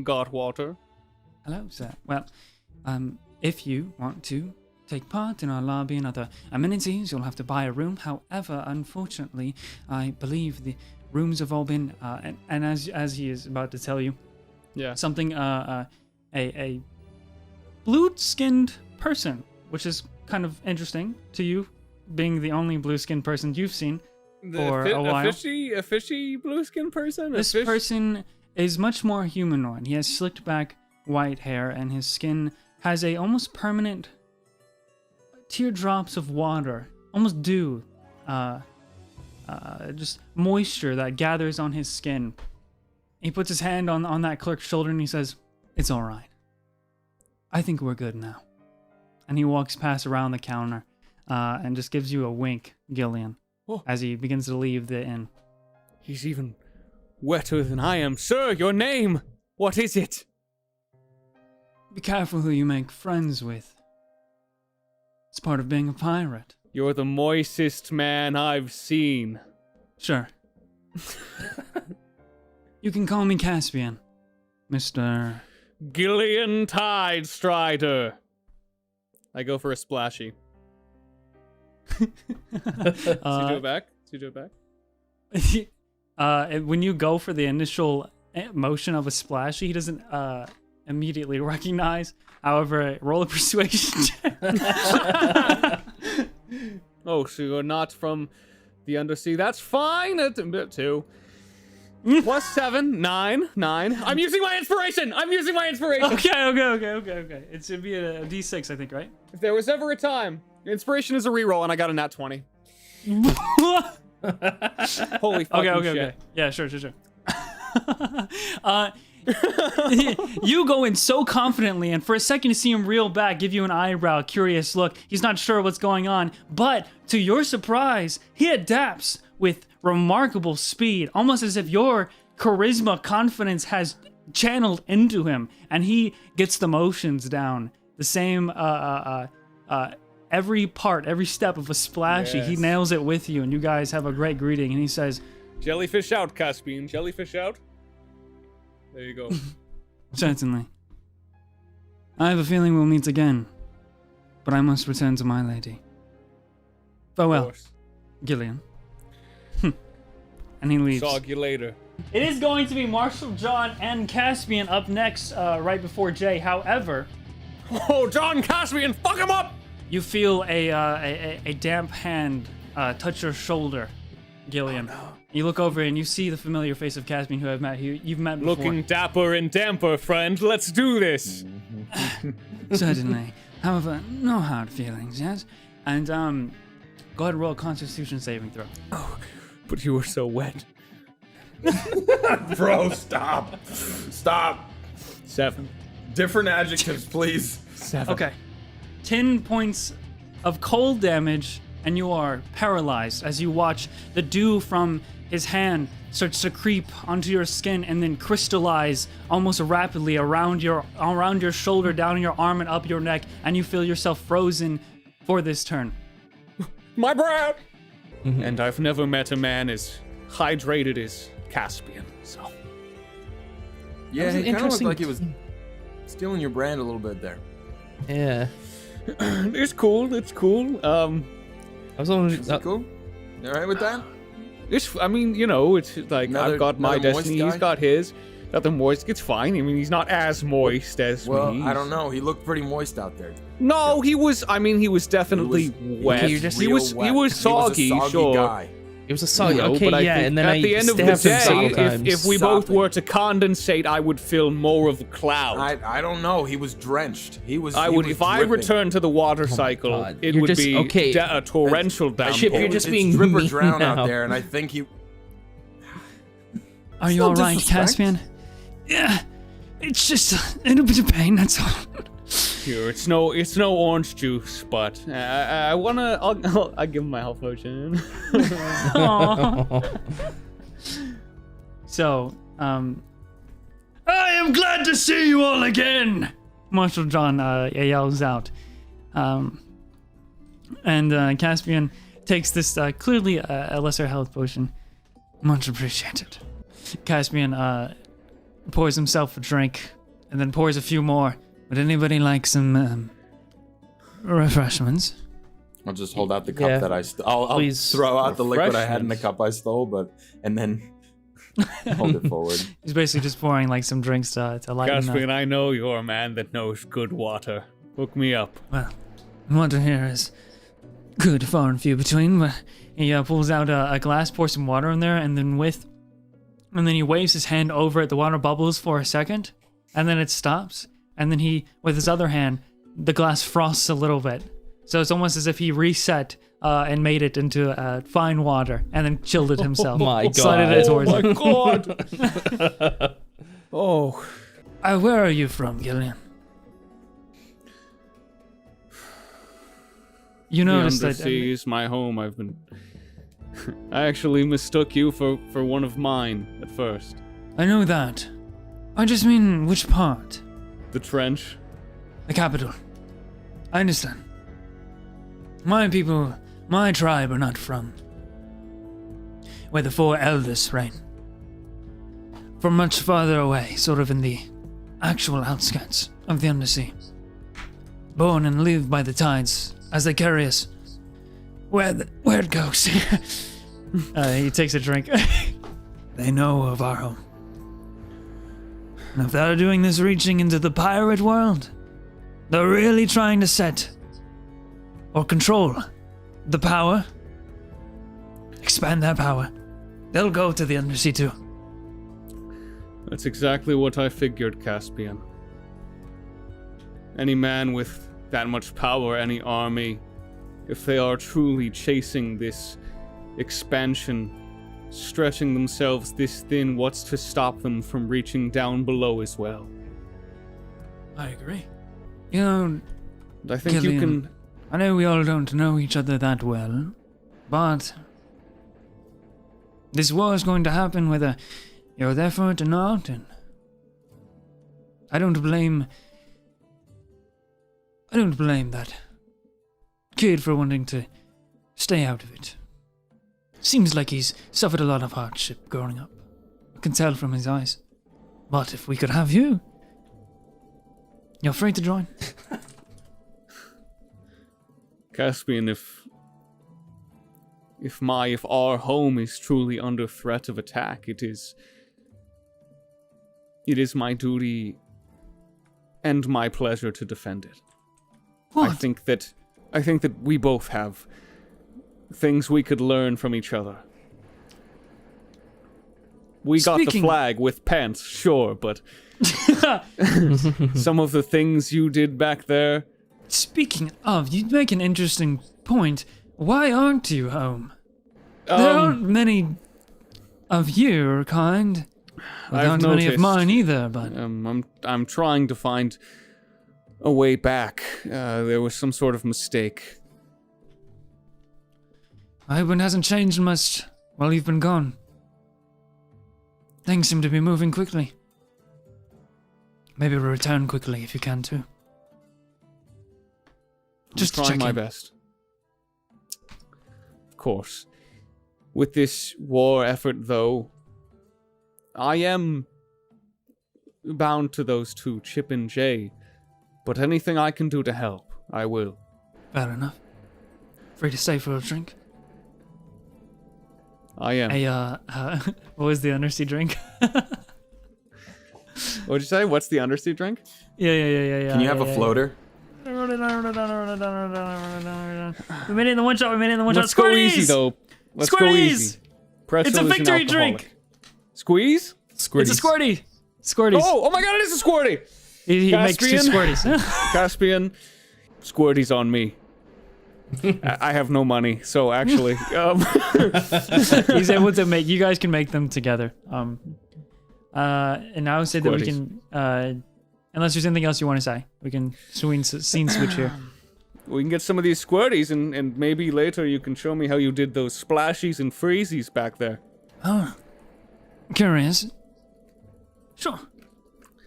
got water. Hello, sir. Well, if you want to take part in our lobby and other amenities, you'll have to buy a room. However, unfortunately, I believe the rooms have all been, and as he is about to tell you, something, a blue-skinned person, which is kind of interesting to you, being the only blue-skinned person you've seen for a while. A fishy blue-skinned person? This person is much more humanoid. He has slicked back white hair, and his skin has a almost permanent teardrops of water, almost dew, just moisture that gathers on his skin. He puts his hand on that clerk's shoulder and he says, "It's all right. I think we're good now." And he walks past around the counter and just gives you a wink, Gillion, as he begins to leave the inn. He's even wetter than I am. Sir, your name, what is it? Be careful who you make friends with. It's part of being a pirate. You're the moistest man I've seen. Sure. You can call me Caspian, Mr. Gillion Tide Strider. I go for a splashy. Does he do it back? Does he do it back? When you go for the initial motion of a splashy, he doesn't immediately recognize. However, roll a persuasion check. Oh, so you're not from the undersea. That's fine. That's a bit too. Plus 7, 9. I'm using my inspiration. Okay. It should be a D6, I think, right? If there was ever a time, inspiration is a reroll, and I got a nat 20. Holy fucking shit. Okay. Yeah, sure. You go in so confidently, and for a second you see him reel back, give you an eyebrow, curious look. He's not sure what's going on, but to your surprise, he adapts with remarkable speed, almost as if your charisma confidence has channeled into him, and he gets the motions down. The same, every part, every step of a splashy, he nails it with you, and you guys have a great greeting, and he says, "Jellyfish out, Caspian. Jellyfish out." There you go. Certainly. I have a feeling we'll meet again, but I must return to my lady. Farewell, Gillion. And he leaves. Sog you later. It is going to be Marshall, John, and Caspian up next, right before Jay. However, John Caspian, fuck him up! You feel a damp hand touch your shoulder, Gillion. Oh, no. You look over and you see the familiar face of Caspian, who you've met before. Looking dapper and damper, friend. Let's do this. Certainly. However, no hard feelings, yes? And go ahead and roll a Constitution saving throw. Oh, but you were so wet. Bro, stop. 7. Different adjectives, please. 7. Okay. 10 points of cold damage, and you are paralyzed as you watch the dew from his hand starts to creep onto your skin and then crystallize almost rapidly around your shoulder, down your arm, and up your neck, and you feel yourself frozen for this turn. My brad! And I've never met a man as hydrated as Caspian, so. Yeah, he kind of looked like he was stealing your brand a little bit there. Yeah. It's cool. I was only cool. You all right with that? It's like I've got my destiny, he's got his. Got the moist. It's fine. I mean, he's not as moist as me. Well, I don't know. He looked pretty moist out there. No, he was. I mean, he was definitely wet. He was wet. He was soggy. He was a soggy sure. Guy. It was a soggy. No, Okay, but yeah, and then at the end of the day, if we both were to condensate, I would feel more of a cloud. I don't know. He was drenched. If I returned to the water cycle, it would be a torrential downpour. Chip, you're just being drip or mean drown now. out there, and I think he. Are you all right, Caspian? Yeah, it's just a little bit of pain. That's all. Sure, it's no orange juice, but I'll give him my health potion. So, I am glad to see you all again, Marshal John yells out. And Caspian takes this clearly a lesser health potion. Much appreciated. Caspian pours himself a drink, and then pours a few more. Would anybody like some refreshments? I'll just hold out the cup that I I'll Please throw out the liquid I had in the cup I stole, and then hold it forward. He's basically just pouring like some drinks to lighten Caspian, up. I know you're a man that knows good water. Hook me up. Well, water here is good, far and few between, but he pulls out a glass, pours some water in there, and then he waves his hand over it. The water bubbles for a second, and then it stops. And then he, with his other hand, the glass frosts a little bit. So it's almost as if he reset and made it into fine water, and then chilled it himself. Oh my god. Slided it towards Oh my him. god! Oh. Where are you from, Gillion? You noticed the that... Undersea is my home. I actually mistook you for one of mine at first. I know that. I just mean, which part? The trench. The capital. I understand. My people, my tribe are not from where the four elders reign. From much farther away, sort of in the actual outskirts of the undersea. Born and lived by the tides as they carry us where it goes. He takes a drink. They know of our home. And if they're doing this reaching into the pirate world, they're really trying to set or control the power, expand that power. They'll go to the undersea too. That's exactly what I figured, Caspian. Any man with that much power, any army, if they are truly chasing this expansion, stretching themselves this thin, what's to stop them from reaching down below as well? I agree. You know, I think Gillion, you can... I know we all don't know each other that well, but this war is going to happen whether you're there for it or not, and I don't blame that kid for wanting to stay out of it. Seems like he's suffered a lot of hardship growing up. I can tell from his eyes. But if we could have you, you're free to join. Caspian, if our home is truly under threat of attack, it is my duty and my pleasure to defend it. What? I think that we both have things we could learn from each other. We got the flag with pants, sure, but some of the things you did back there. Speaking of, you make an interesting point. Why aren't you home? There aren't many of your kind. There aren't many of mine either, but... I'm trying to find a way back. There was some sort of mistake. I hope it hasn't changed much while you've been gone. Things seem to be moving quickly. Maybe return quickly if you can too. Just trying my best. Of course. With this war effort, though, I am bound to those two, Chip and Jay. But anything I can do to help, I will. Fair enough. Free to stay for a drink? I am. Hey, what was the undersea drink? What'd you say? What's the undersea drink? Yeah. Can you have a floater? We made it in the one shot. Let's go easy, though. Let's go easy. It's a victory drink. Squeeze? It's a squirty. Squirties. Oh my god, it is a squirty! He makes two squirties. Caspian, squirties on me. I have no money, so actually, he's able to make. You guys can make them together. And I would say that we can. Unless there's anything else you want to say, we can scene switch here. We can get some of these squirties, and maybe later you can show me how you did those splashies and freezies back there. Oh, curious. Sure,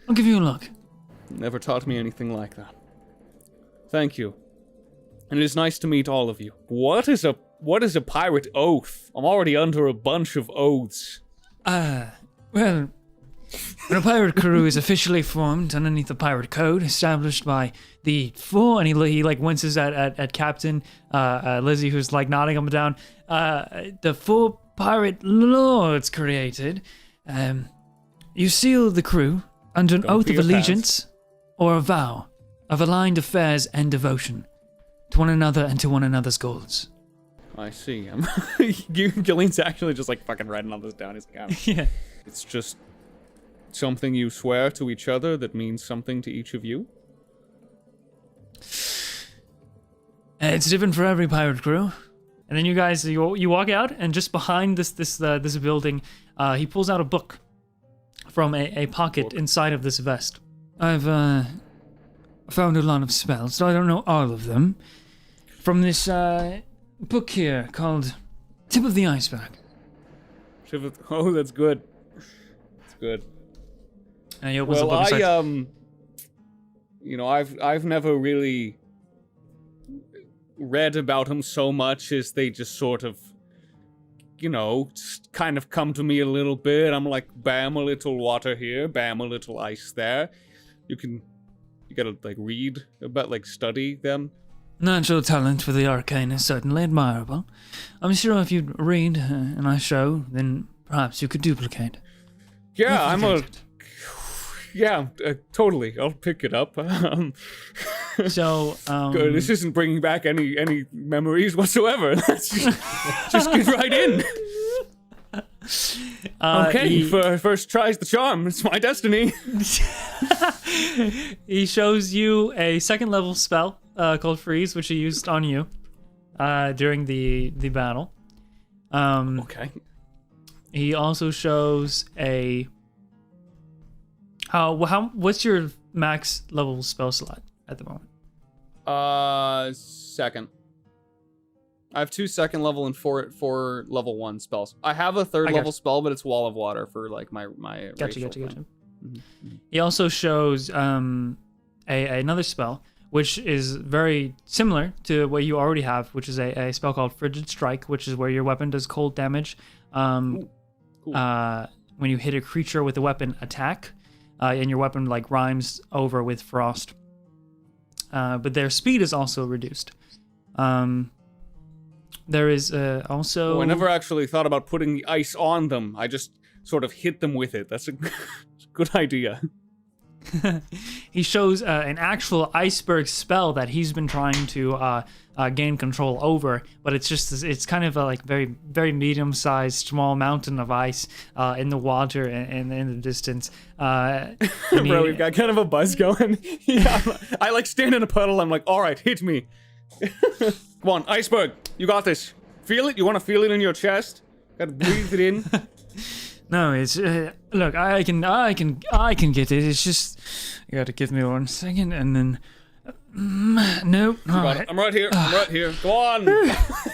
I'll give you a look. Never taught me anything like that. Thank you. And it is nice to meet all of you. What is a pirate oath? I'm already under a bunch of oaths. Well, When a pirate crew is officially formed underneath the pirate code established by the four, and he like winces at Captain Lizzie, who's like nodding up and down. The four pirate lords created. You seal the crew under an oath of allegiance or a vow of aligned affairs and devotion to one another and to one another's goals. I see. Gillion's actually just like fucking writing all this down. He's like, Yeah. It's just something you swear to each other that means something to each of you? It's different for every pirate crew. And then you guys, you walk out, and just behind this building, he pulls out a book from a pocket inside of this vest. I've found a lot of spells, so I don't know all of them. From this book here called Tip of the Iceberg. Oh, that's good. That's good. And he opens the Well, book and starts, I've never really read about them so much as they just sort of, just kind of come to me a little bit. I'm like, bam, a little water here, bam, a little ice there. You gotta, like, read about, like, study them. Natural talent for the arcane is certainly admirable. I'm sure if you'd read and I show, then perhaps you could duplicate. Yeah, totally. I'll pick it up. So, Good. This isn't bringing back any memories whatsoever. Let's just get right in. Okay, first tries the charm. It's my destiny. He shows you a second level spell called Freeze, which he used on you during the battle. Okay. He also shows a what's your max level spell slot at the moment? Second. I have 2 second level and four level 1 spells. I have a third level spell, but it's Wall of Water for like my Gotcha. Mm-hmm. He also shows another spell, which is very similar to what you already have, which is a spell called Frigid Strike, which is where your weapon does cold damage. Cool. When you hit a creature with a weapon attack, and your weapon like rhymes over with frost. But their speed is also reduced. There is also... I never actually thought about putting the ice on them. I just sort of hit them with it. That's a good idea. He shows an actual iceberg spell that he's been trying to gain control over, but it's kind of a like very, very medium-sized small mountain of ice in the water and in the distance. Bro, we've got kind of a buzz going. Yeah, I like stand in a puddle. I'm like, all right, hit me. Come on, iceberg, you got this. Feel it? You want to feel it in your chest? Gotta breathe it in. No, it's look. I can get it. It's just you gotta give me 1 second, and then no. I'm right here. I'm right here. Go on.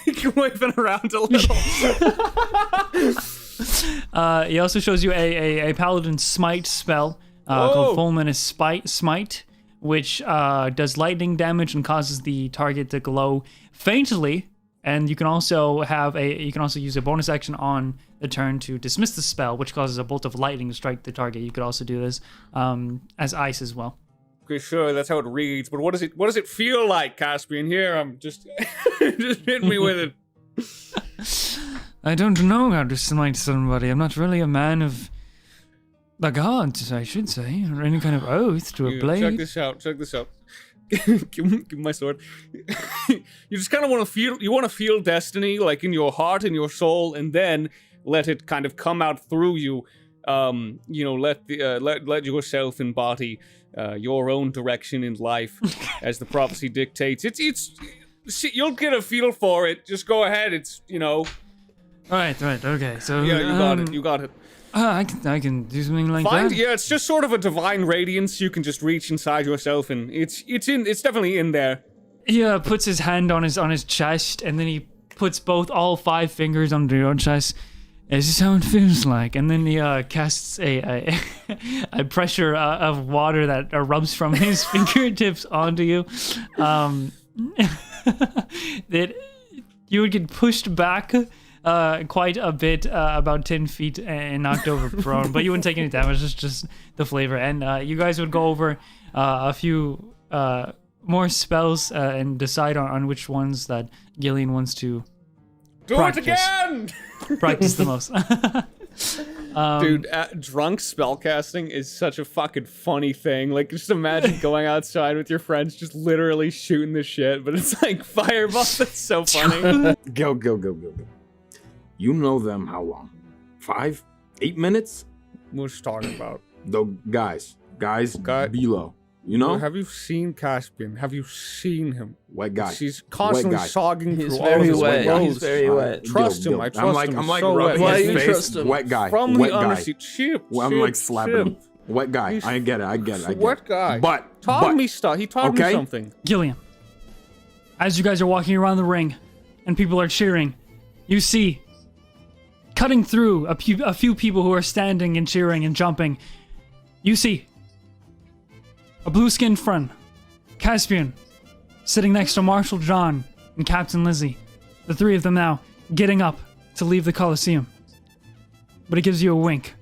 You're waving around a little. He also shows you a paladin smite spell called Fulminous Smite, which does lightning damage and causes the target to glow faintly. And you can also use a bonus action on the turn to dismiss the spell, which causes a bolt of lightning to strike the target. You could also do this as ice as well. Okay, sure, that's how it reads. But what does it feel like, Caspian? Here, I'm just hit me with it. I don't know how to smite somebody. I'm not really a man of the gods, I should say, or any kind of oath to a blade. Check this out. give him my sword. You just kind of want to feel destiny, like in your heart, in your soul, and then let it kind of come out through you. Let yourself embody your own direction in life, as the prophecy dictates. You'll get a feel for it. Just go ahead. Right. Okay. So yeah, you got it. I can do something like that. Yeah, it's just sort of a divine radiance. You can just reach inside yourself, and it's definitely in there. He puts his hand on his chest, and then he puts all 5 fingers under your chest. Is this how it feels like? And then he casts a pressure of water that erupts from his fingertips onto you. That you would get pushed back quite a bit, about 10 feet, and knocked over prone. But you wouldn't take any damage. It's just the flavor. And you guys would go over a few more spells and decide on which ones that Gillion wants to practice. It again! Practice the most. Dude, drunk spellcasting is such a fucking funny thing. Like, just imagine going outside with your friends, just literally shooting the shit, but it's like fireball. That's so funny. Go. You know them how long? 5, 8 minutes? What's talking about? The guys below. You know? Have you seen Caspian? Have you seen him? Wet guy. He's constantly sogging He's through all of very his wet. clothes. He's very wet. Trust him. I trust him. I'm like so rubbing wet. his Why you face. trust him? Wet guy. From wet the guy. undersea. Chip. I'm like slapping him. Wet guy. I get it. Wet guy. But taught me stuff. He taught me something. Gillion, as you guys are walking around the ring and people are cheering, you see, cutting through a few people who are standing and cheering and jumping, you see a blue-skinned friend, Caspian, sitting next to Marshal John and Captain Lizzie. The three of them now getting up to leave the Coliseum. But he gives you a wink.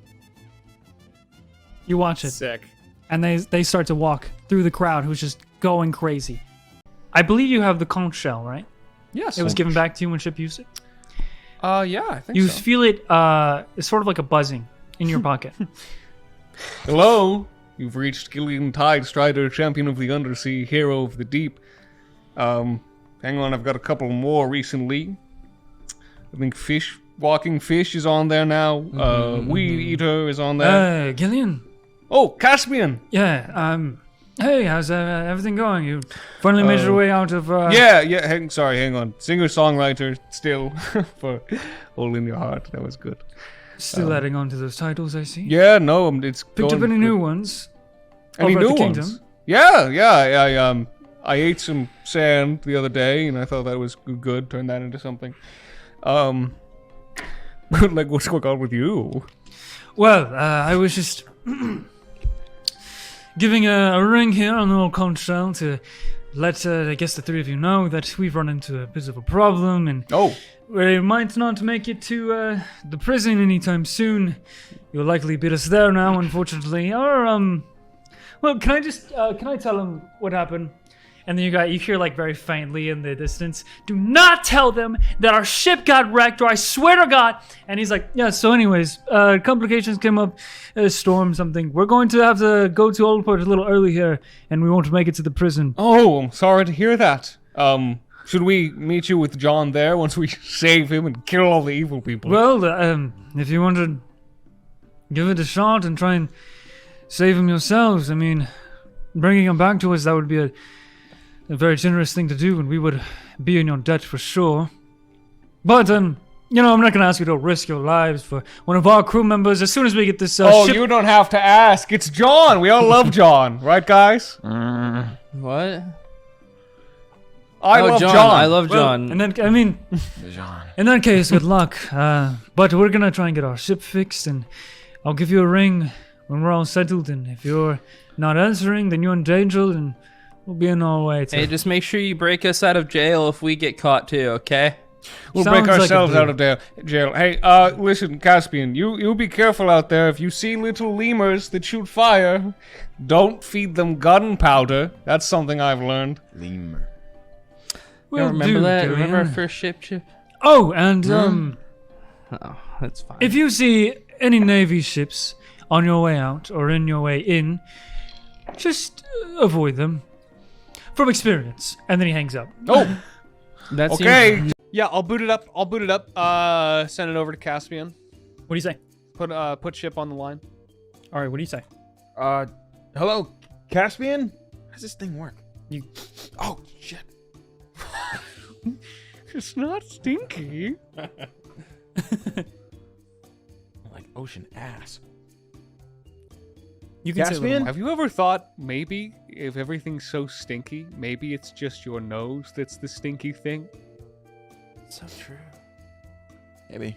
You watch it. Sick. And they start to walk through the crowd who's just going crazy. I believe you have the conch shell, right? Yes. It was given back to you when Ship used it. Yeah, I think You so. feel it, it's sort of like a buzzing in your pocket. Hello. You've reached Gillion Tide Strider, champion of the undersea, hero of the deep. Hang on, I've got a couple more recently. I think Walking Fish is on there now. Weed Eater is on there. Gillion. Oh, Caspian! Yeah, hey, how's everything going? You finally made your way out of, Yeah, hang on. Singer-songwriter still for Hole in Your Heart. That was good. Still adding on to those titles, I see. Yeah, no, it's Picked up going any good. new ones? Any over at new the ones? Kingdom? Yeah. I ate some sand the other day, and I thought that was good. Turned that into something. Like, what's going on with you? Well, I was just giving a ring here on the old conch shell to let, I guess, the three of you know that we've run into a bit of a problem, and we might not make it to the prison anytime soon. You'll likely beat us there now, unfortunately. Or, well, can I tell him what happened? And then you hear like very faintly in the distance, do not tell them that our ship got wrecked, or I swear to God. And he's like, yeah, so anyways, complications came up, a storm, something. We're going to have to go to Oldport a little early here, and we won't make it to the prison. Oh, I'm sorry to hear that. Should we meet you with John there once we save him and kill all the evil people? Well, if you want to give it a shot and try and save him yourselves, I mean, bringing him back to us, that would be a very generous thing to do, and we would be in your debt for sure. But, I'm not going to ask you to risk your lives for one of our crew members as soon as we get this ship. You don't have to ask. It's John. We all love John. Right, guys? What? I love John. I love John. And then, I mean, John. in that case, good luck. But we're going to try and get our ship fixed, and I'll give you a ring when we're all settled, and if you're not answering, then you're in danger, and we'll be in our way. Hey, just make sure you break us out of jail if we get caught too, okay? We'll Sounds break like a ourselves deal. out of jail. Hey, listen, Caspian, you be careful out there. If you see little lemurs that shoot fire, don't feed them gunpowder. That's something I've learned. Lemur. Will Remember do, that? Gillion. Remember our first ship? Oh, and Oh, that's fine. if you see any Navy ships on your way out or in your way in, just avoid them. From experience. And then he hangs up. Oh, That's okay. Yeah, I'll boot it up. Send it over to Caspian. What do you say? Put ship on the line. All right, what do you say? Hello, Caspian? How does this thing work? Oh, shit. It's not stinky. Like ocean ass. You can say Caspian? Have you ever thought maybe if everything's so stinky, maybe it's just your nose that's the stinky thing? So true. Maybe.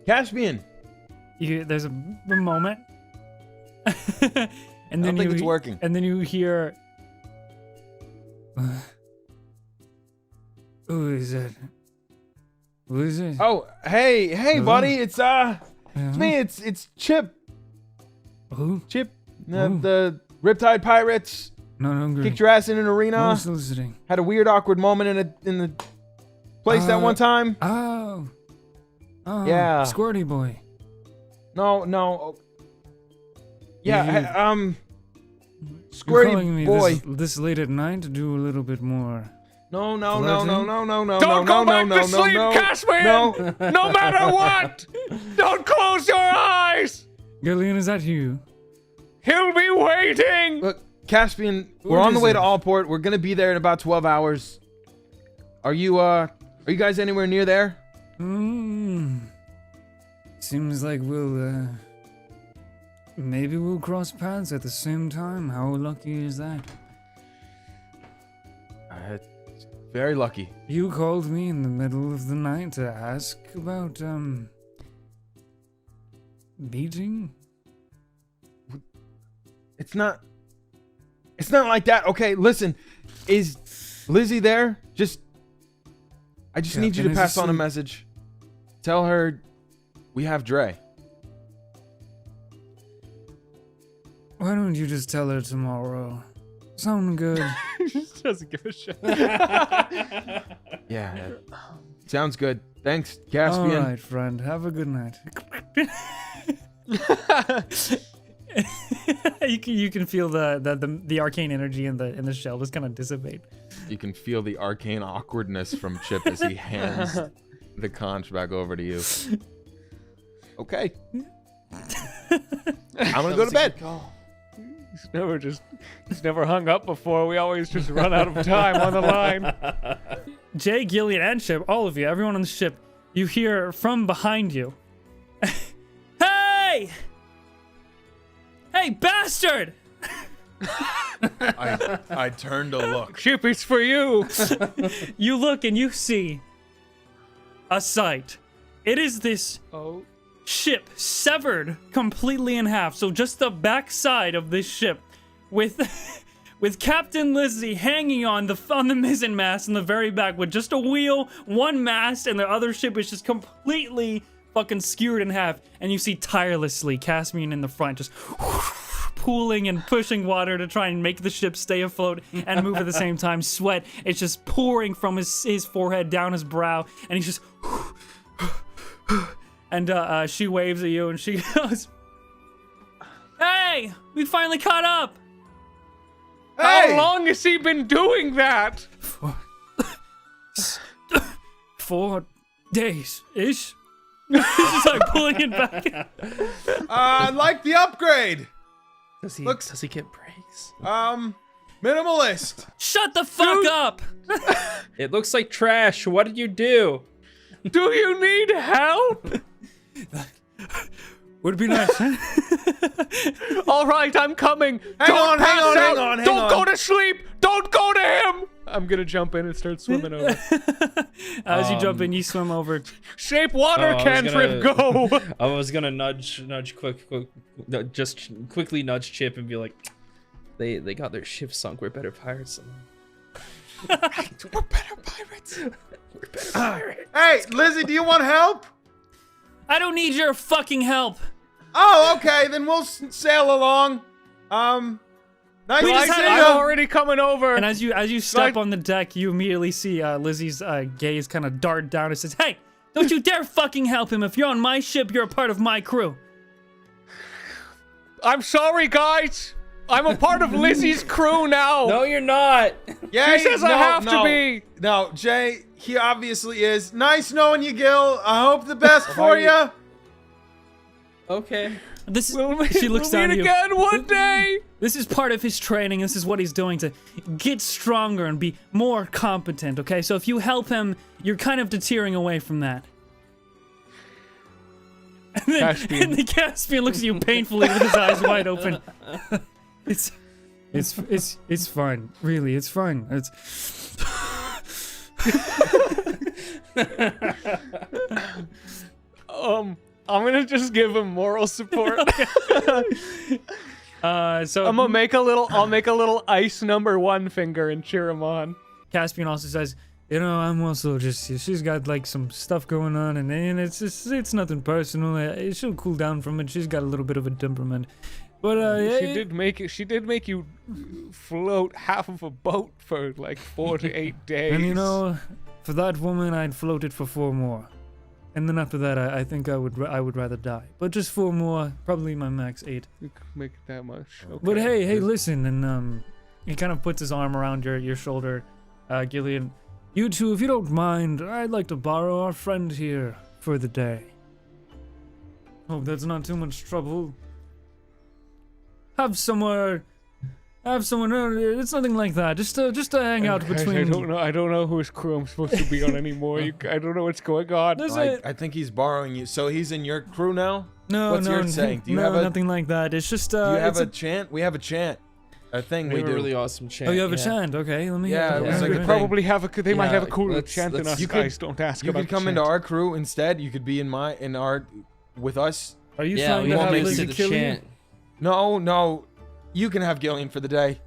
Caspian! there's a moment. And I then don't think it's working. And then you hear, who is it? Who is it? Oh, hey, Hello? buddy. It's me. It's Chip. Who? Chip. Who? The Riptide pirates Not hungry. kicked your ass in an arena. Who's listening? Had a weird, awkward moment in the place that one time. Oh. Oh. Yeah. Squirty boy. No. Yeah. You're Squirty calling me boy. this late at night to do a little bit more. No. Don't go back to sleep, Caspian! No matter what! Don't close your eyes! Gillion, is that you? He'll be waiting! Look, Caspian, we're What on the is way it? to Allport. We're gonna be there in about 12 hours. Are you guys anywhere near there? Seems like maybe we'll cross paths at the same time. How lucky is that? Very lucky. You called me in the middle of the night to ask about, meeting? It's not like that. Okay, listen. Is Lizzie there? I just need you to Captain is pass on a asleep. message. Tell her we have Dre. Why don't you just tell her tomorrow? Sound good? He just doesn't give a shit. Yeah. Sounds good. Thanks, Caspian. All right, friend. Have a good night. you can feel the arcane energy in the shell just kind of dissipate. You can feel the arcane awkwardness from Chip as he hands the conch back over to you. Okay. I'm gonna go to bed. He's never hung up before. We always just run out of time on the line. Jay, Gillion, and Chip, all of you, everyone on the ship, you hear from behind you. Hey! Hey, bastard! I turned to look. Chip, it's for you. You look and you see a sight. It is this ship severed completely in half. So just the backside of this ship with Captain Lizzie hanging on the mizzen mast in the very back with just a wheel, one mast, and the other ship is just completely fucking skewered in half. And you see tirelessly Caspian in the front just pooling and pushing water to try and make the ship stay afloat and move at the same time. Sweat, it's just pouring from his forehead down his brow, and he's just and she waves at you and she goes, "Hey, we finally caught up." How long has he been doing that? 4 days ish. He's just like pulling it back. I like the upgrade. Does he get breaks? Minimalist. Shut the fuck up. It looks like trash. What did you do? Do you need help? Would be nice, huh? All right, I'm coming. Hang on. Don't go to sleep. Don't go to him. I'm gonna jump in and start swimming over. As you jump in, you swim over. Shape water cantrip, go. I was gonna nudge just quickly nudge Chip and be like, they got their ship sunk. We're better pirates than them. We're better pirates. We're better pirates. Hey, Lizzie, do you want help? I don't need your fucking help. Oh, okay. Then we'll sail along. Nice to see I'm you. already coming over. And as you step on the deck, you immediately see Lizzie's gaze kind of dart down and says, "Hey, don't you dare fucking help him. If you're on my ship, you're a part of my crew." I'm sorry, guys. I'm a part of Lizzie's crew now. No, you're not. Yeah, She says I have to be. No, Jay, he obviously is. Nice knowing you, Gil. I hope the best for you. Okay. This is, We'll she looks down meet at you. again one day. This is part of his training. This is what he's doing to get stronger and be more competent, okay? So if you help him, you're kind of deterring away from that. And then, Caspian. and the Caspian looks at you painfully with his eyes wide open. It's fine. Really, it's fine. It's I'm gonna just give him moral support. so I'm gonna I'll make a little ice number 1 finger and cheer him on. Caspian also says, You know, I'm also just, she's got like some stuff going on, and it's nothing personal. She'll cool down from it. She's got a little bit of a temperament. But she did make you float half of a boat for like 4 to 8 days. And you know, for that woman, I'd float it for 4 more. And then after that, I think I would rather die. But just 4 more, probably my max 8. You could make it that much. Okay. But hey, listen, and he kind of puts his arm around your shoulder, Gillion. You two, if you don't mind, I'd like to borrow our friend here for the day. Hope that's not too much trouble. Have somewhere. It's nothing like that. Just to hang out between. I don't know whose crew I'm supposed to be on anymore. I don't know what's going on. I think he's borrowing you. So he's in your crew now? No, What's yours saying? Do you have nothing like that. It's just. Do you have a chant? We have a chant. A thing we have do. a really awesome chant. Oh, you have a chant? Okay, let me. Yeah, it was like They a probably have a. They might have a cooler let's- chant than let's- us you could- guys. Don't ask You about could come the into chant. our crew instead. You could be in our with us. Are you Yeah, trying we to won't have make Lizzie it the kill you? chant. No. You can have Gillion for the day.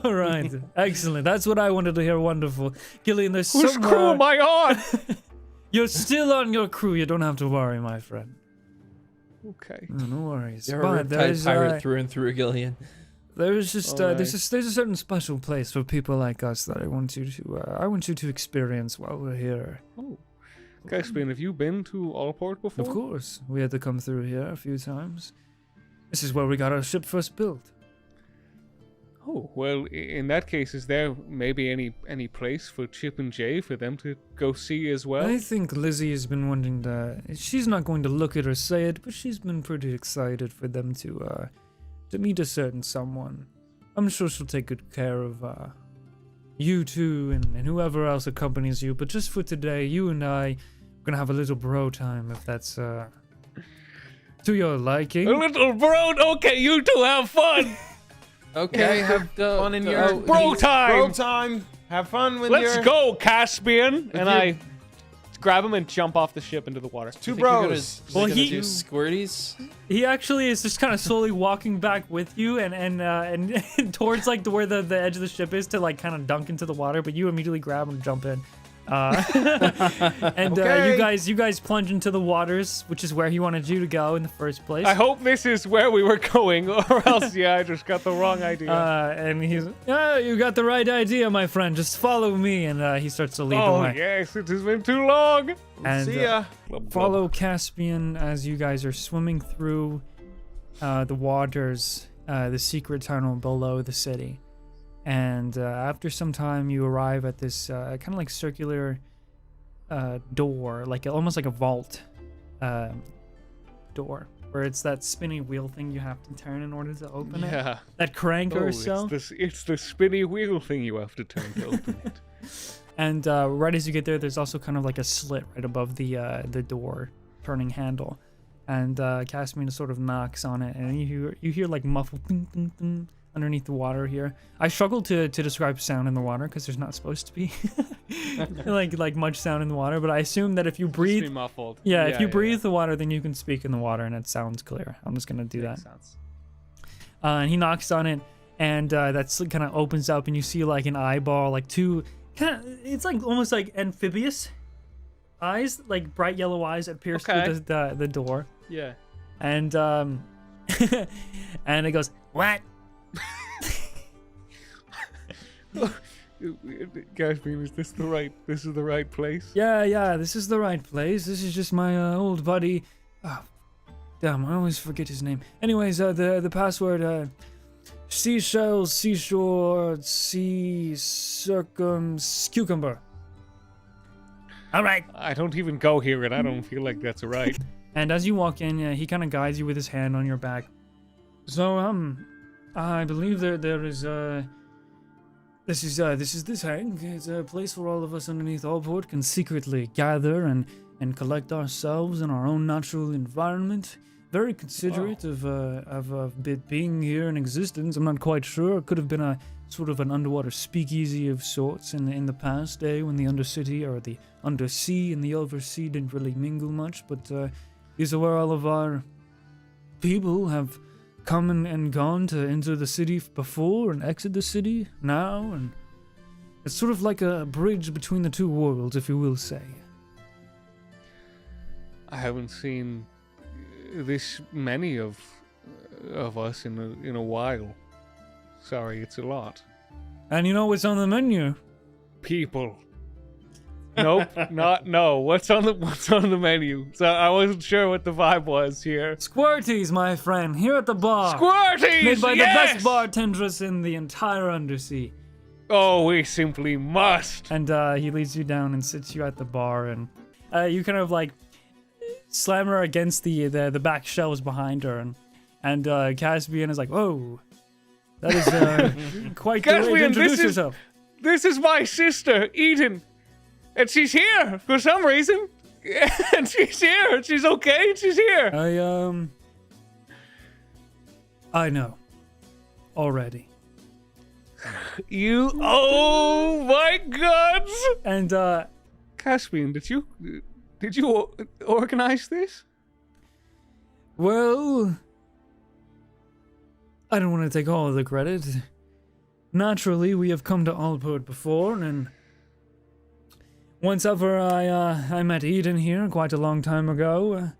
All right, excellent. That's what I wanted to hear. Wonderful, Gillion. There's Whose somewhere. crew am I on? You're still on your crew. You don't have to worry, my friend. Okay. No worries. You're But a Riptide there's, pirate through and through, Gillion. there's just Alright. there's a certain special place for people like us that I want you to experience while we're here. Oh. Caspian, have you been to Allport before? Of course, we had to come through here a few times. This is where we got our ship first built. Oh, well, in that case, is there maybe any place for Chip and Jay for them to go see as well? I think Lizzie has been wanting to. She's not going to look it or say it, but she's been pretty excited for them to meet a certain someone. I'm sure she'll take good care of you two and whoever else accompanies you. But just for today, you and I are gonna have a little bro time, if that's to your liking. A little bro. Okay, you two have fun. Okay, have fun in your Bro time. Bro time. Have fun with Let's your go, Caspian. And you- I grab him and jump off the ship into the water. two Think you're gonna- bros. Well, gonna he- do squirties. He actually is just kind of slowly walking back with you and towards like where the edge of the ship is to like kind of dunk into the water, but you immediately grab him and jump in. And Okay. you guys plunge into the waters, which is where he wanted you to go in the first place. I hope this is where we were going, or else, I just got the wrong idea. And he's, you got the right idea, my friend. Just follow me, and he starts to lead the Oh, way. yes, it has been too long. And See ya. follow Caspian as you guys are swimming through the waters, the secret tunnel below the city. And after some time, you arrive at this kind of like circular door, like almost like a vault door, where it's that spinny wheel thing you have to turn in order to open it. Yeah. That crank or so. It's the spinny wheel thing you have to turn to open it. And right as you get there, there's also kind of like a slit right above the door turning handle. And Caspian sort of knocks on it, and you hear like muffled ding, ding, ding underneath the water here. I struggle to describe sound in the water because there's not supposed to be like much sound in the water. But I assume that if you Just breathe, be muffled. if you breathe the water, then you can speak in the water, and it sounds clear. I'm just gonna do that. Makes sense. And he knocks on it, and that slit kind of opens up, and you see like an eyeball, like two it's like almost like amphibious eyes, like bright yellow eyes that pierce through the door. Yeah. And and it goes, "What?" Caspian, is this the right place? Yeah, this is the right place. This is just my old buddy. Oh, damn, I always forget his name. Anyways, the password, seashells, seashore, sea, cucumber. All right. I don't even go here, and I don't feel like that's right. And as you walk in, he kind of guides you with his hand on your back. So, I believe there is, this is this hang. It's a place where all of us underneath Allport can secretly gather and collect ourselves in our own natural environment. Very considerate of it being here in existence. I'm not quite sure. It could have been a sort of an underwater speakeasy of sorts in the past day when the undercity or the undersea and the oversea didn't really mingle much. But these are where all of our people have come and gone to enter the city before and exit the city now, and It's sort of like a bridge between the two worlds, if you will say. I haven't seen this many of us in a while. Sorry, it's a lot. And you know what's on the menu? People. Nope, no. What's on the menu? So I wasn't sure what the vibe was here. Squirties, my friend, here at the bar. Squirties! Made by yes! the best bartendress in the entire Undersea. Oh, we simply must. And he leads you down and sits you at the bar, and you kind of like slam her against the back shelves behind her, and Caspian is like, "Whoa, that is quite the way to Caspian, introduce yourself." This is my sister, Eden. And she's here for some reason. And she's here. She's okay. She's here. I know. Already. You. Oh my God. And Caspian, did you organize this? well, I don't want to take all of the credit. Naturally, we have come to Allport before, and once ever I met Eden here quite a long time ago.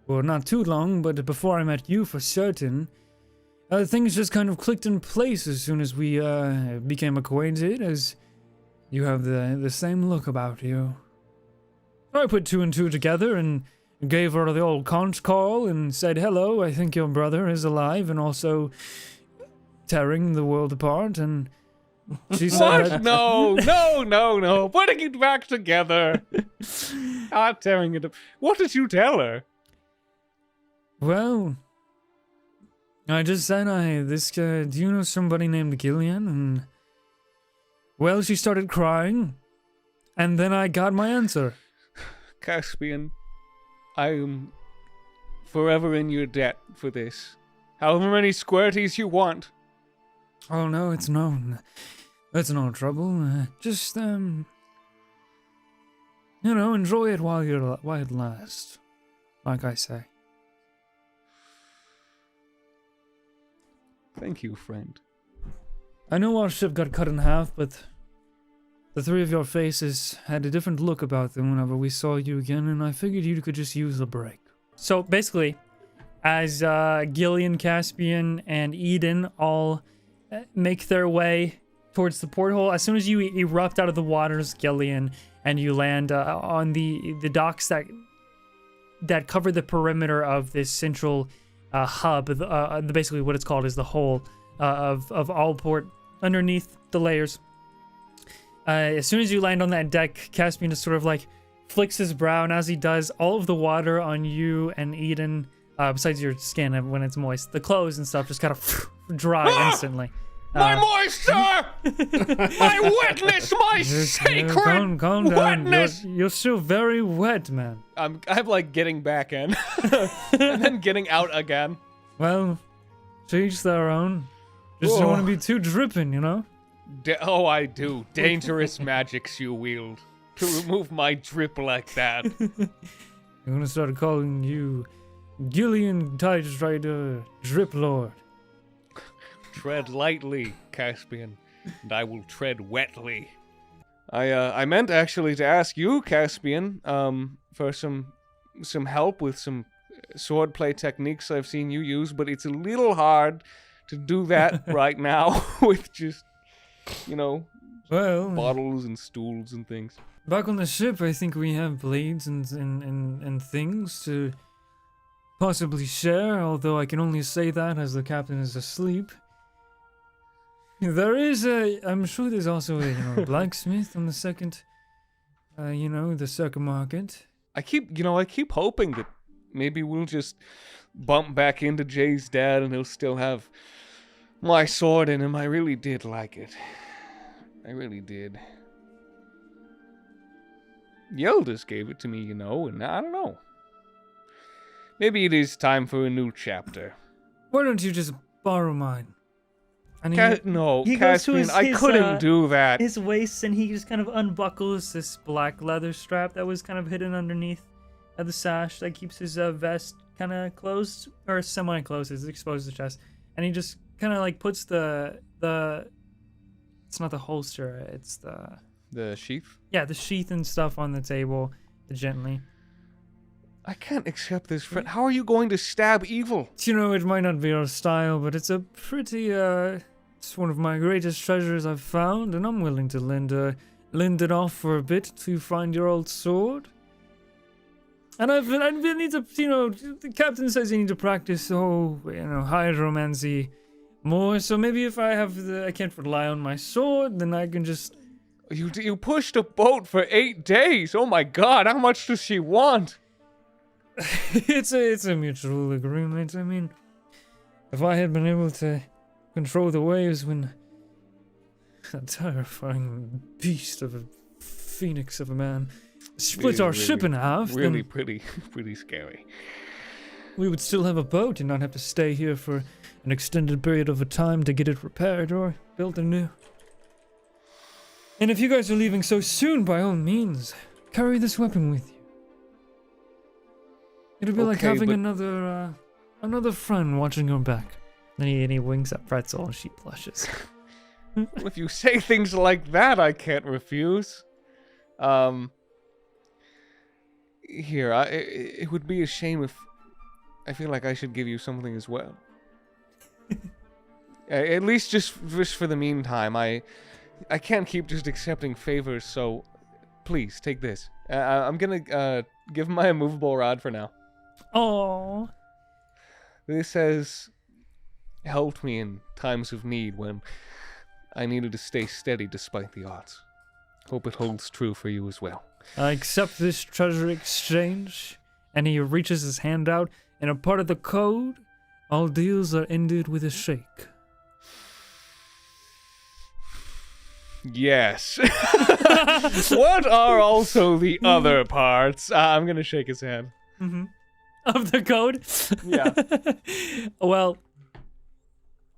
Well, not too long, but before I met you for certain. Things just kind of clicked in place as soon as we became acquainted, as you have the same look about you. I put two and two together and gave her the old conch call and said, "Hello, I think your brother is alive and also tearing the world apart," and she said that... No. Putting it back together. Not tearing it up. What did you tell her? Well, I just said, do you know somebody named Gillion? And, well, she started crying, and then I got my answer. Caspian, I am forever in your debt for this. However many squirties you want. Oh, no, it's no trouble. Just, enjoy it while it lasts, like I say. Thank you, friend. I know our ship got cut in half, but the three of your faces had a different look about them whenever we saw you again, and I figured you could just use a break. So basically, as Gillion, Caspian, and Eden all make their way towards the porthole, as soon as you erupt out of the waters, Gillion, and you land on the docks that cover the perimeter of this central hub, basically what it's called is the hull of Allport, underneath the layers. As soon as you land on that deck, Caspian just sort of like flicks his brow, and as he does, all of the water on you and Eden, besides your skin when it's moist, the clothes and stuff just kind of dry instantly. My moisture! My wetness! My sacred calm wetness! Down. You're still very wet, man. I'm like getting back in. And then getting out again. Well, to each their own. Just don't want to be too dripping, you know? I do. Dangerous magics you wield. To remove my drip like that. I'm gonna start calling you Gillion Tide Strider Drip Lord. Tread lightly, Caspian, and I will tread wetly. I meant actually to ask you, Caspian, for some help with some swordplay techniques I've seen you use, but it's a little hard to do that right now with just, bottles and stools and things. Back on the ship, I think we have blades and things to possibly share, although I can only say that as the captain is asleep. There is I'm sure there's also a blacksmith on the second, the circuit market. I keep hoping that maybe we'll just bump back into Jay's dad and he'll still have my sword in him. I really did like it. I really did. Yildiz gave it to me, and I don't know. Maybe it is time for a new chapter. Why don't you just borrow mine? And Caspian, I couldn't do that. His waist, and he just kind of unbuckles this black leather strap that was kind of hidden underneath the sash that keeps his vest kind of closed, or semi-closed, it's exposed to the chest. And he just kind of like puts the It's not the holster. It's The sheath? the sheath and stuff on the table, gently. I can't accept this, friend. How are you going to stab evil? You know, it might not be our style, but it's a pretty, it's one of my greatest treasures I've found, and I'm willing to lend it off for a bit to find your old sword. And I need to, the captain says you need to practice, hydromancy more, so maybe if I can't rely on my sword, then I can just... You pushed a boat for 8 days. Oh my god, how much does she want? It's a mutual agreement. I mean, if I had been able to control the waves when that terrifying beast of a phoenix of a man split our ship in half, Really then pretty scary. we would still have a boat and not have to stay here for an extended period of a time to get it repaired or built anew. And if you guys are leaving so soon, by all means, carry this weapon with you. It'll be like Okay, having but- another friend watching your back. And he winks at Pretzel and she blushes. Well, if you say things like that, I can't refuse. Here, it would be a shame if... I feel like I should give you something as well. At least just for the meantime. I can't keep just accepting favors, so please, take this. I'm gonna give him my immovable rod for now. Oh, This has helped me in times of need when I needed to stay steady despite the odds. Hope it holds true for you as well. I accept this treasure exchange. And he reaches his hand out, and a part of the code, all deals are ended with a shake. Yes. What are also the other parts? I'm gonna shake his hand. Mm-hmm. Of the code? Yeah. Well,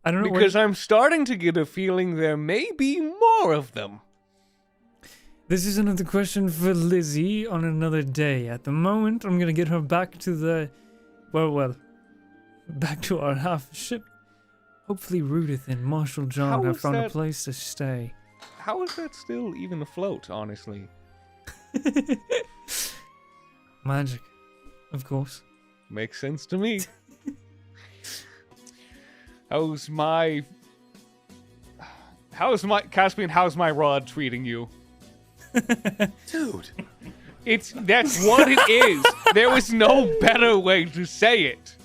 I don't know. Because I'm starting to get a feeling there may be more of them. This is another question for Lizzie on another day. At the moment, I'm gonna get her back to the... back to our half ship. Hopefully Rudith and Marshal John How have is found a that- place to stay. How is that still even afloat, honestly? Magic, of course. Makes sense to me. Caspian, how's my rod treating you? Dude. That's what it is. There was no better way to say it.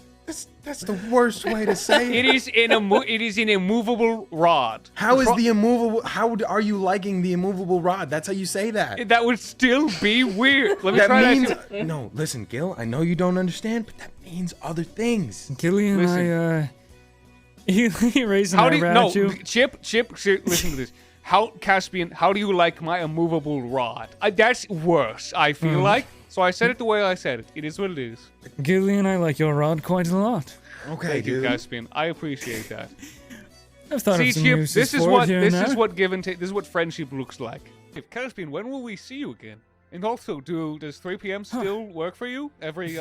That's the worst way to say it. It is an immovable rod. How is the immovable? How are you liking the immovable rod? That's how you say that. That would still be weird. Let me That try means that. no. Listen, Gil. I know you don't understand, but that means other things. Gillion, Listen. he raised an How do you eyebrow no at you. Chip? Listen to this. Caspian? How do you like my immovable rod? That's worse. I feel like. So I said it the way I said it. It is what it is. Gillion, I like your rod quite a lot. Okay, Thank you, dude. Caspian. I appreciate that. I've thought See, of some Chip, uses this is for what it here and this is there. what give and take. This is what friendship looks like. If Caspian, when will we see you again? And also, does 3 p.m. still work for you? Every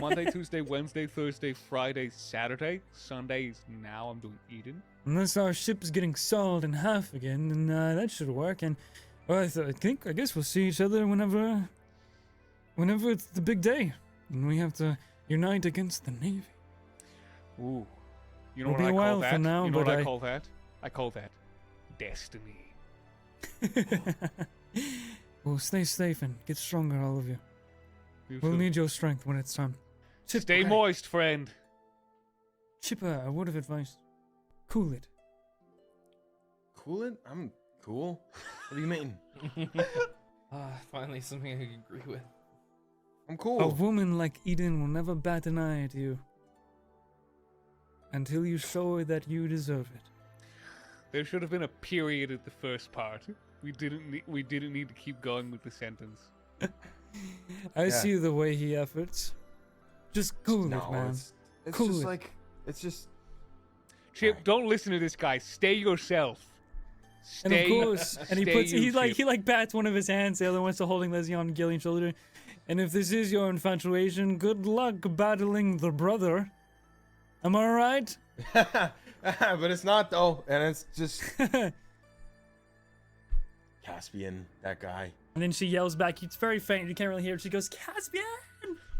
Monday, Tuesday, Wednesday, Thursday, Friday, Saturday, Sundays. Now I'm doing Eden. Unless our ship is getting sawed in half again, then that should work. And well, I guess we'll see each other whenever it's the big day, and we have to unite against the Navy. Ooh, you know It'll what be I a call while that? for now, you know but what I call that? I call that destiny. Well, stay safe and get stronger, all of you. You We'll too. need your strength when it's time. Chip, Stay moist, friend. Chipper, a word of advice. Cool it. Cool it? I'm cool. What do you mean? Finally something I can agree with. I'm cool. A woman like Eden will never bat an eye at you until you show her that you deserve it. There should have been a period at the first part. We didn't need to keep going with the sentence. I Yeah. see the way he efforts. Just cool no, it, man. it's Cool just it. like it's just. Chip, Alright. don't listen to this guy. Stay yourself. And Stay. of course, and he stay puts you, Chip. he bats one of his hands, the other one's still holding Leslie on Gillion's shoulder. And if this is your infatuation, good luck battling the brother. Am I right? But it's not though, and it's just. Caspian, that guy. And then she yells back. It's very faint. You can't really hear it. She goes, Caspian!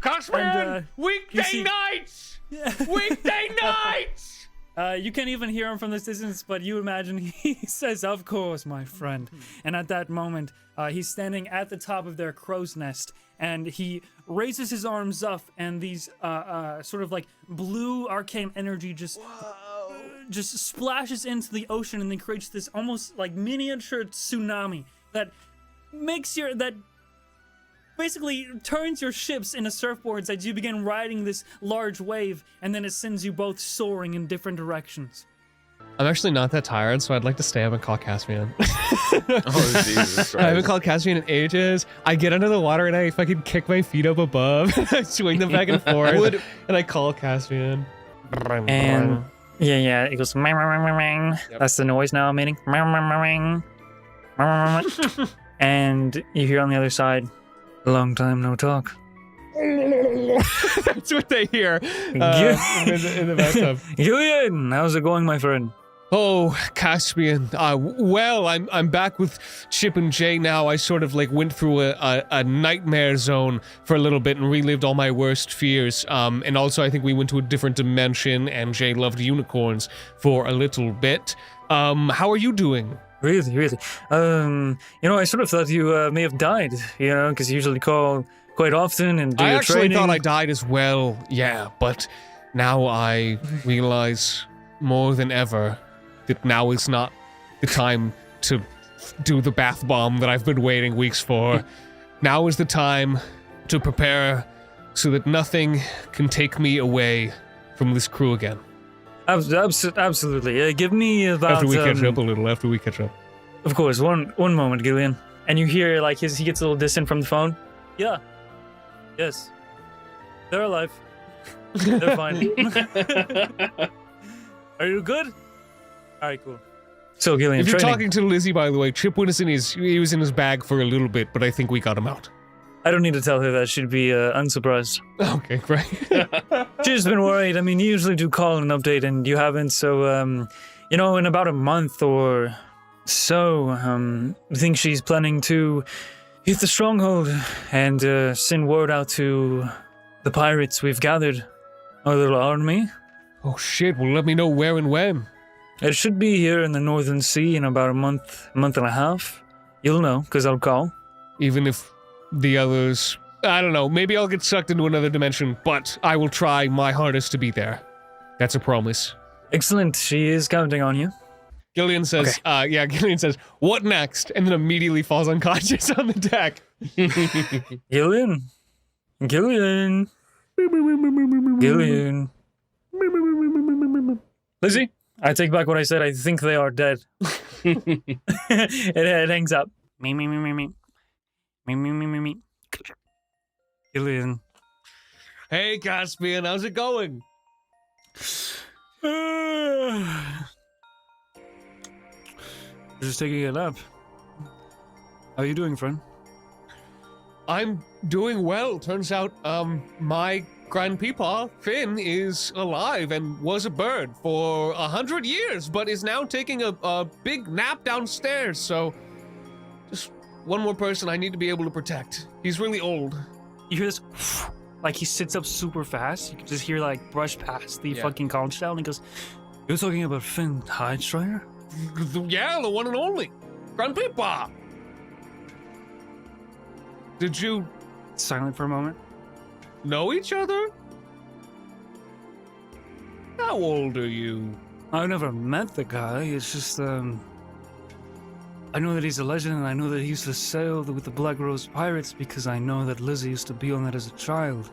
Caspian! And, Weekday nights! Weekday nights! You can't even hear him from this distance, but you imagine he says, of course, my friend. And at that moment, he's standing at the top of their crow's nest, and he raises his arms up, and these sort of like blue arcane energy just splashes into the ocean, and then creates this almost like miniature tsunami that basically turns your ships into surfboards as you begin riding this large wave, and then it sends you both soaring in different directions. I'm actually not that tired, so I'd like to stay up and call Caspian. Oh, Jesus Christ. I haven't called Caspian in ages. I get under the water and I fucking kick my feet up above. I swing them back and forth, and I call Caspian. And yeah, it goes. Yep. That's the noise now I'm making. And you hear on the other side, long time no talk. That's what they hear in the bathtub. Gillion, how's it going, my friend? Oh, Caspian. Well, I'm back with Chip and Jay now. I sort of like went through a nightmare zone for a little bit and relived all my worst fears. And also I think we went to a different dimension, and Jay loved unicorns for a little bit. How are you doing? Really. I sort of thought you may have died, because you usually call quite often and do I your actually training. thought I died as well, yeah, but now I realize more than ever that now is not the time to do the bath bomb that I've been waiting weeks for. Now is the time to prepare so that nothing can take me away from this crew again. Absolutely. Give me about... After we catch up a little, Of course, one moment, Gillion. And you hear, like, he gets a little distant from the phone. Yeah. Yes. They're alive. They're fine. Are you good? Alright, cool. So, Gillion, if you're training. talking to Lizzie, by the way, Chip was in his bag for a little bit, but I think we got him out. I don't need to tell her that. She'd be unsurprised. Okay, great. She's been worried. I mean, you usually do call and update, and you haven't. So, in about a month or so, I think she's planning to hit the stronghold and send word out to the pirates we've gathered. Our little army. Oh shit, well let me know where and when. It should be here in the Northern Sea in about a month and a half. You'll know, because I'll call. Even if the others... I don't know, maybe I'll get sucked into another dimension, but I will try my hardest to be there. That's a promise. Excellent, she is counting on you. Gillion says, okay. Gillion says, what next? And then immediately falls unconscious on the deck. Gillion. Lizzie, I take back what I said. I think they are dead. it hangs up. Me. Gillion. Hey, Caspian, how's it going? Just taking a nap. How are you doing, friend? I'm doing well. Turns out, my grandpeepa, Finn, is alive and was a bird for 100 years, but is now taking a big nap downstairs, so just one more person I need to be able to protect. He's really old. You hear this, like he sits up super fast. You can just hear like brush past the fucking college town, and he goes, "You're talking about Finn Hidestrider?" Yeah, the one and only. Grandpepa! Did you Silent for a moment. know each other? How old are you? I've never met the guy. It's just, I know that he's a legend, and I know that he used to sail with the Black Rose Pirates because I know that Lizzie used to be on that as a child.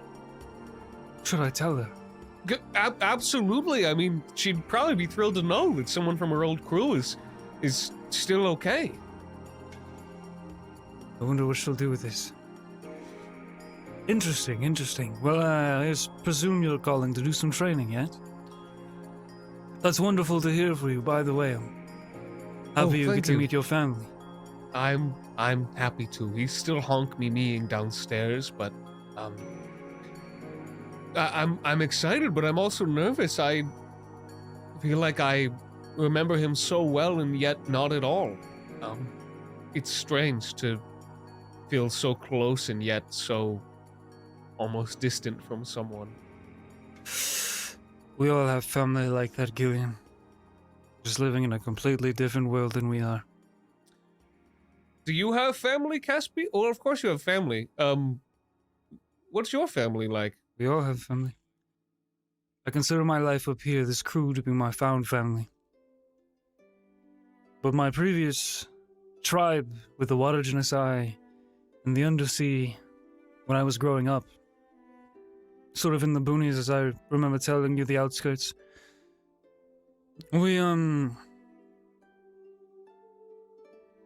Should I tell her? Absolutely. I mean, she'd probably be thrilled to know that someone from her old crew is still okay. I wonder what she'll do with this. Interesting. Well, I presume you're calling to do some training, yet? That's wonderful to hear for you, by the way. Happy you get to meet your family. I'm happy to. He's still meing downstairs, but I'm excited, but I'm also nervous. I feel like I remember him so well and yet not at all. it's strange to feel so close and yet so almost distant from someone. We all have family like that, Gillion. Just living in a completely different world than we are. Do you have family, Caspian? Well, of course you have family. What's your family like? We all have family. I consider my life up here, this crew, to be my found family. But my previous tribe with the Water Genocide and the Undersea, when I was growing up, sort of in the boonies, as I remember telling you, the outskirts, we, it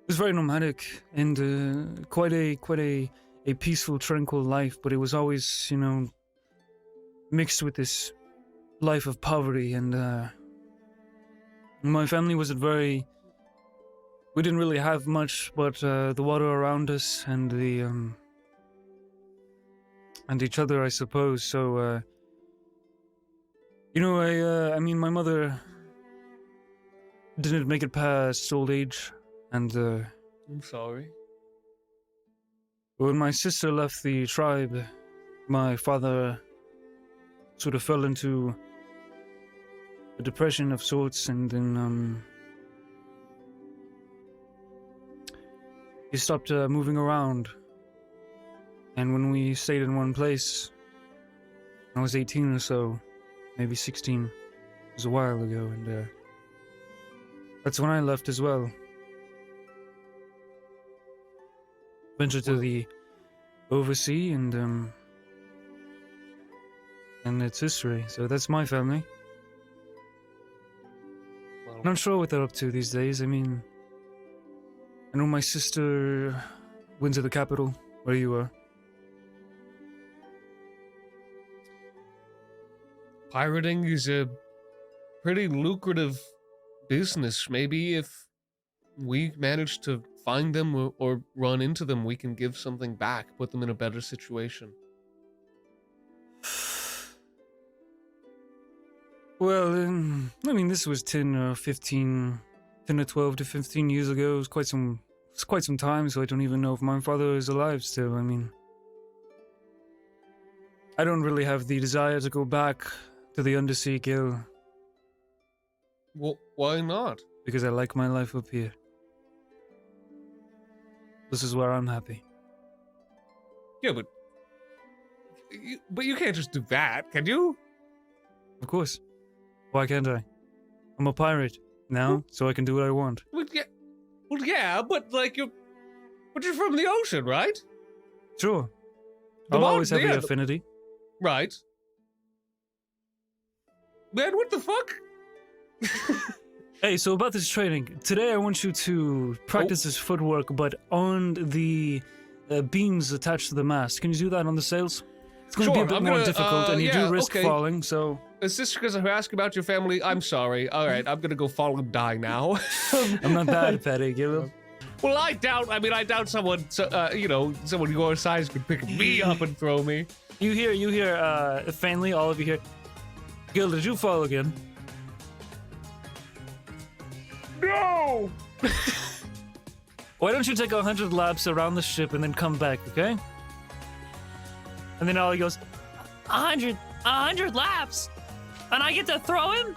was very nomadic and quite a peaceful, tranquil life, but it was always, you know, mixed with this life of poverty. And my family was we didn't really have much, but the water around us and the and each other, I suppose. So you know, I mean, my mother didn't make it past old age, and I'm sorry. when my sister left the tribe, my father sort of fell into a depression of sorts, and then he stopped moving around. And when we stayed in one place, I was 18 or so, maybe 16. It was a while ago, and that's when I left as well. Ventured to the oversea, and it's history. So that's my family. Well, Not sure what they're up to these days. I mean, I know my sister went to the capital, where you are. pirating is a pretty lucrative business. Maybe if we manage to find them or run into them, we can give something back, put them in a better situation. Well, I mean, this was 10 or 12 to 15 years ago. It was quite some time, so I don't even know if my father is alive still. I mean, I don't really have the desire to go back to the undersea, Gil, Well, why not? because I like my life up here. This is where I'm happy. Yeah, but you can't just do that, can you? Of course. Why can't I? I'm a pirate now, so I can do what I want. Well, yeah, but like you're from the ocean, right? Sure. The I'll always have yeah, the affinity. Right. Man, what the fuck? Hey, so about this training. Today I want you to practice this footwork, but on the beams attached to the mast. Can you do that on the sails? It's going to be a bit more difficult, and you do risk falling, so... Is this because I asked about your family? I'm sorry. All right, I'm gonna go fall and die now. I'm not that petty, Gillion. Well, I doubt someone, someone your size could pick me up and throw me. You hear, faintly, all of you hear, Gil, did you fall again? No! Why don't you take 100 laps around the ship and then come back, okay? And then Ollie goes, 100 laps? And I get to throw him?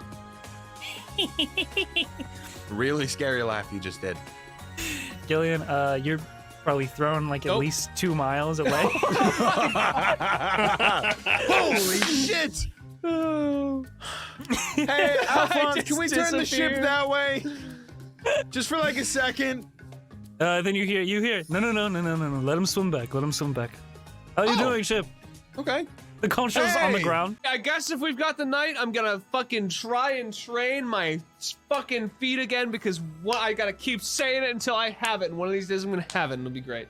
Really scary laugh you just did. Gillion, you're probably thrown like at least 2 miles away. Holy shit! Hey, Alphonse, can we turn the ship that way? Just for like a second. Then you hear. No. Let him swim back. How you doing, ship? Okay. The conch's on the ground. I guess if we've got the night, I'm gonna fucking try and train my fucking feet again because I gotta keep saying it until I have it. And one of these days I'm gonna have it and it'll be great.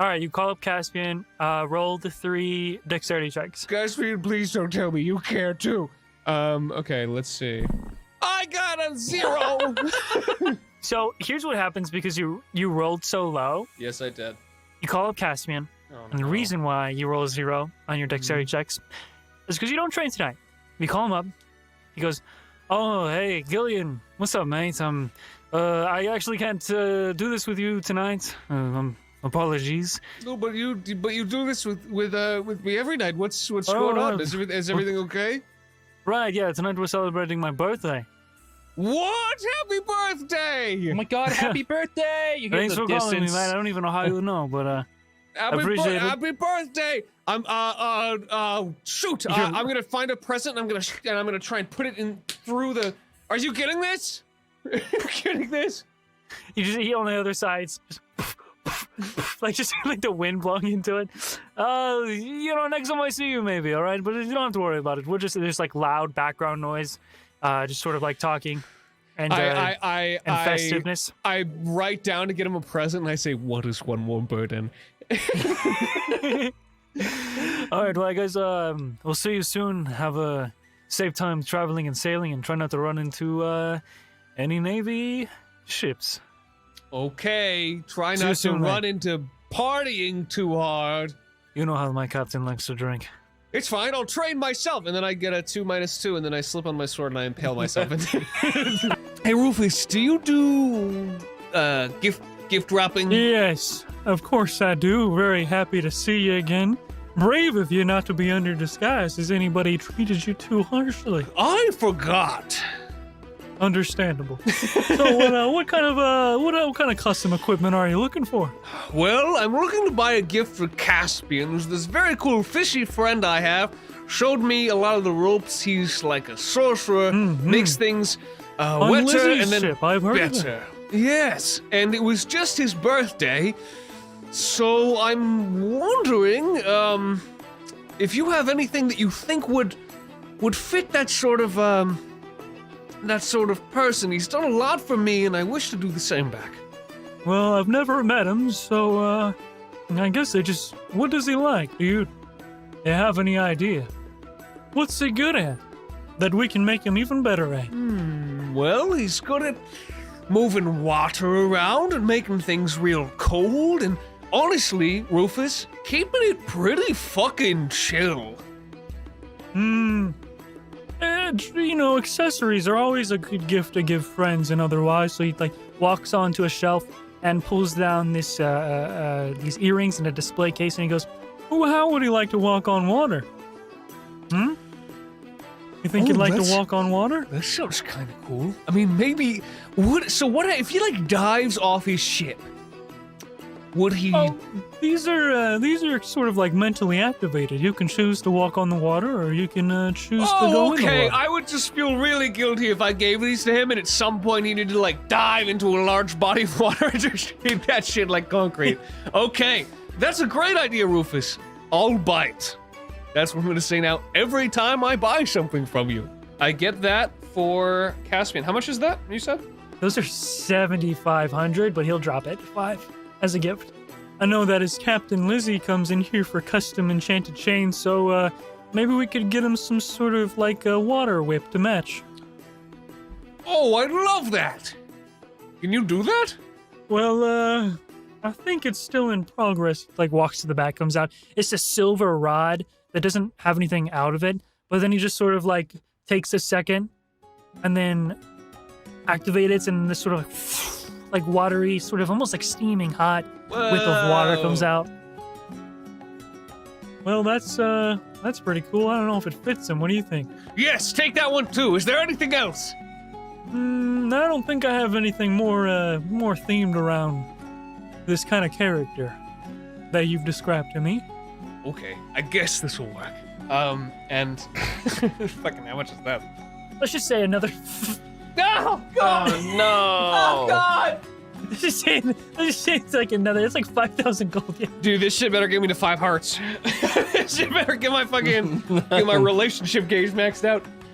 All right, you call up Caspian. Roll the 3 dexterity checks. Caspian, please don't tell me you care too. Okay, let's see. I got a 0! So here's what happens because you rolled so low. Yes, I did. You call up Caspian. And the reason why you roll a 0 on your dexterity checks is because you don't train tonight. You call him up. He goes, Oh, hey, Gillion. What's up, mate? I actually can't do this with you tonight. Apologies. No, but you do this with me every night. What's going on? Is everything okay? Right, yeah, tonight we're celebrating my birthday. What? Happy birthday! Oh my god, happy birthday! You hear Thanks the for calling me, distance. man. I don't even know how you know, but appreciate it. Happy birthday! I'm shoot! I'm gonna find a present and I'm gonna try and put it in through the. Are you getting this? Are you getting this? You just eat on the other side, just like the wind blowing into it. Next time I see you, maybe. All right, but you don't have to worry about it. We're just there's like loud background noise, just sort of like talking, and festiveness. I write down to get him a present, and I say, "What is one more burden?" All right, well, guys, we'll see you soon. Have a safe time traveling and sailing, and try not to run into any Navy ships. Okay, try not to run into partying too hard. You know how my captain likes to drink. It's fine, I'll train myself, and then I get a 2-2, and then I slip on my sword and I impale myself. Hey, Rufus, do you do gift wrapping? Yes, of course I do. Very happy to see you again. Brave of you not to be under disguise. Has anybody treated you too harshly? I forgot. Understandable. So, what kind of custom equipment are you looking for? Well, I'm looking to buy a gift for Caspian, who's this very cool fishy friend I have. Showed me a lot of the ropes. He's like a sorcerer, makes things wetter and then ship, I've heard better. Yes, and it was just his birthday, so I'm wondering if you have anything that you think would fit that sort of person. He's done a lot for me, and I wish to do the same back. Well, I've never met him, so I guess what does he like? Do you have any idea? What's he good at that we can make him even better at? Well, he's good at moving water around and making things real cold, and honestly, Rufus, keeping it pretty fucking chill. Accessories are always a good gift to give friends and otherwise. So he walks onto a shelf and pulls down these earrings in a display case, and he goes, "Oh, how would he like to walk on water? You think he'd like to walk on water?" That sounds kind of cool. I mean, maybe what if he dives off his ship? Would he? Oh, these are sort of like mentally activated. You can choose to walk on the water, or you can choose to go in the water. I would just feel really guilty if I gave these to him, and at some point he needed to dive into a large body of water and just hit that shit like concrete. Okay, that's a great idea, Rufus. I'll bite. That's what I'm gonna say now. Every time I buy something from you, I get that for Caspian. How much is that? You said? Those are 7,500, but he'll drop it 5 as a gift. I know that his Captain Lizzie comes in here for custom enchanted chains, so maybe we could get him some sort of a water whip to match. Oh, I'd love that. Can you do that? Well, I think it's still in progress. Walks to the back, comes out. It's a silver rod that doesn't have anything out of it, but then he just sort of takes a second and then activates, and this sort of watery, sort of almost steaming hot whip of water comes out. Well, that's pretty cool. I don't know if it fits him. What do you think? Yes, take that one too. Is there anything else? I don't think I have anything more themed around this kind of character that you've described to me. Okay, I guess this will work. And fucking how much is that? Let's just say another. Oh God! Oh no! Oh God! Let's just say it's another. It's 5,000 gold. Yeah. Dude, this shit better get me to 5 hearts. This shit better get my relationship gauge maxed out.